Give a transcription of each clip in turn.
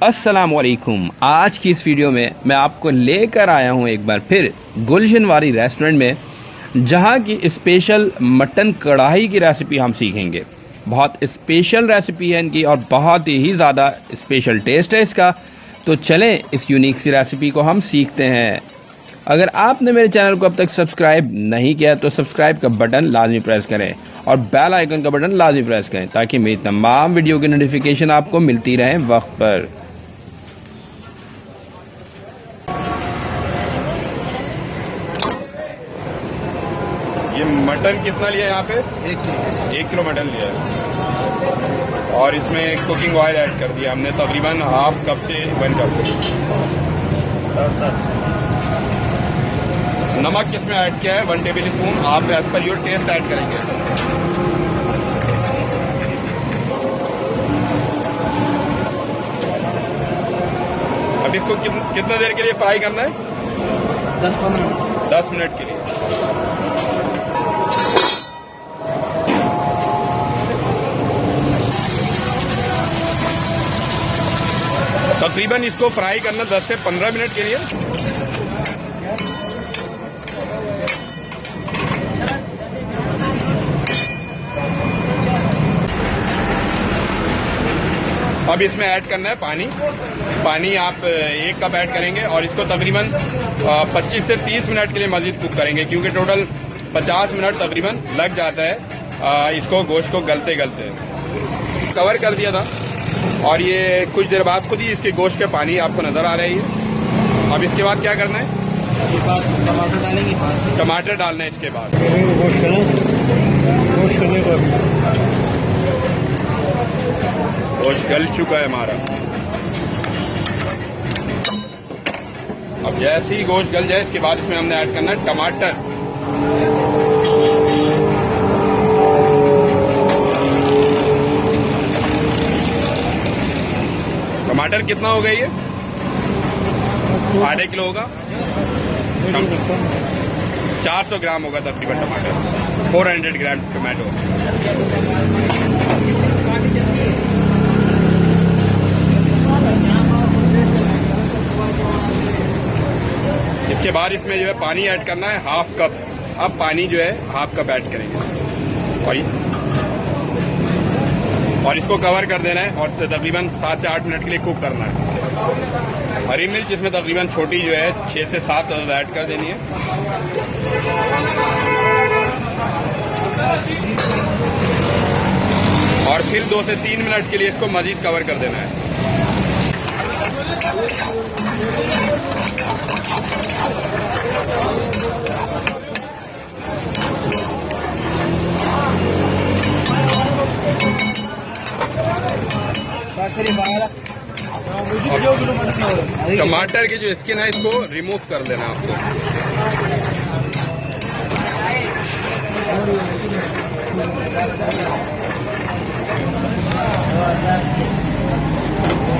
अस्सलामुअलैकुम। आज की इस वीडियो में मैं आपको लेकर आया हूं एक बार फिर गुलशनवारी रेस्टोरेंट में, जहां की स्पेशल मटन कढ़ाई की रेसिपी हम सीखेंगे। बहुत स्पेशल रेसिपी है इनकी और बहुत ही ज़्यादा स्पेशल टेस्ट है इसका। तो चलें इस यूनिक सी रेसिपी को हम सीखते हैं। अगर आपने मेरे चैनल को अब तक सब्सक्राइब नहीं किया तो सब्सक्राइब का बटन लाजमी प्रेस करें और बेल आइकन का बटन लाजमी प्रेस करें ताकि मेरी तमाम वीडियो की नोटिफिकेशन आपको मिलती रहे वक्त पर। ये मटन कितना लिया यहाँ पे? 1 किलो मटन लिया है और इसमें कुकिंग ऑयल ऐड कर दिया हमने तकरीबन हाफ कप से 1 कप। नमक किसमें ऐड किया है 1 टेबल स्पून। आप as per your taste add करेंगे। अब इसको कितना देर के लिए फ्राई करना है? 10 मिनट के लिए। तकरीबन इसको फ्राई करना 10 से 15 मिनट के लिए। अब इसमें ऐड करना है पानी आप 1 कप ऐड करेंगे और इसको तकरीबन 25 से 30 मिनट के लिए मज़ीद कुक करेंगे, क्योंकि टोटल 50 मिनट तकरीबन लग जाता है इसको गोश्त को गलते गलते। कवर कर दिया था और ये कुछ देर बाद खुद ही इसके गोश्त के पानी आपको नज़र आ रही है। अब इसके बाद क्या करना है? टमाटर डालेंगे। टमाटर डालना है इसके बाद। गोश्त गल चुका है हमारा। अब जैसे ही गोश्त गल जाए इसके बाद इसमें हमने ऐड करना है टमाटर। टमाटर कितना होगा? ये 1/2 किलो होगा। 400 ग्राम होगा तकरीबन टमाटर। 400 ग्राम टमाटो। इसके बाद इसमें जो है पानी ऐड करना है हाफ कप। अब पानी जो है हाफ कप ऐड करेंगे और इसको कवर कर देना है और तकरीबन 7 से 8 मिनट के लिए कुक करना है। हरी मिर्च इसमें तकरीबन छोटी जो है 6 से 7 ऐड कर देनी है। और फिर 2 से 3 मिनट के लिए इसको मजीद कवर कर देना है। टमाटर की जो स्किन है इसको रिमूव कर देना आपको।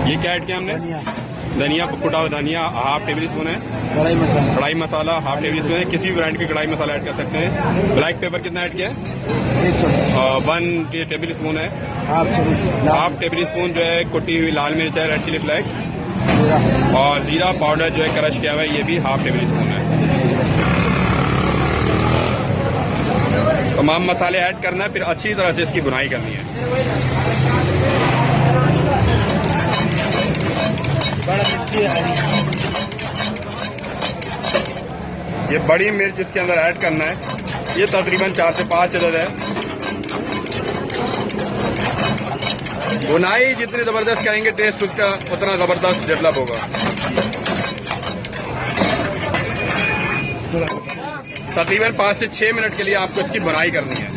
ये क्या ऐड किया हमने? धनिया, कुटा हुआ धनिया हाफ टेबल स्पून है। कढ़ाई मसाला हाफ टेबल स्पून है। किसी भी ब्रांड की कढ़ाई मसाला ऐड कर सकते हैं। ब्लैक पेपर कितना ऐड किया है? 1 टेबल स्पून है। हाफ टेबल स्पून जो है कुटी हुई लाल मिर्च है, रेड चिली फ्लेक्स। और जीरा पाउडर जो है क्रश किया हुआ है, ये भी हाफ टेबल स्पून है। तमाम मसाले ऐड करना है, फिर अच्छी तरह से इसकी भुनाई करनी है। ये बड़ी मिर्च इसके अंदर ऐड करना है। ये तकरीबन 4 से 5 अदद है। भुनाई जितनी जबरदस्त करेंगे टेस्ट उसका उतना जबरदस्त डेवलप होगा। तकरीबन 5 से 6 मिनट के लिए आपको इसकी भुनाई करनी है।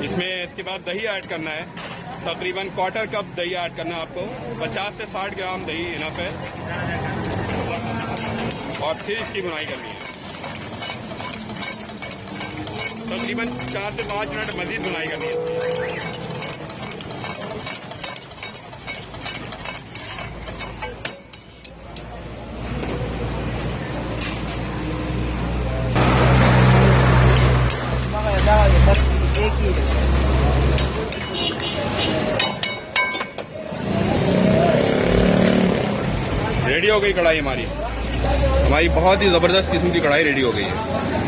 इसमें इसके बाद दही ऐड करना है। तकरीबन क्वार्टर कप दही ऐड करना है आपको। 50 से 60 ग्राम दही इनफ है। और फिर इसकी बुनाई करनी है। तकरीबन 4 से 5 मिनट मजीद बुनाई करनी है। रेडी हो गई कढ़ाई हमारी बहुत ही ज़बरदस्त किस्म की कढ़ाई रेडी हो गई है।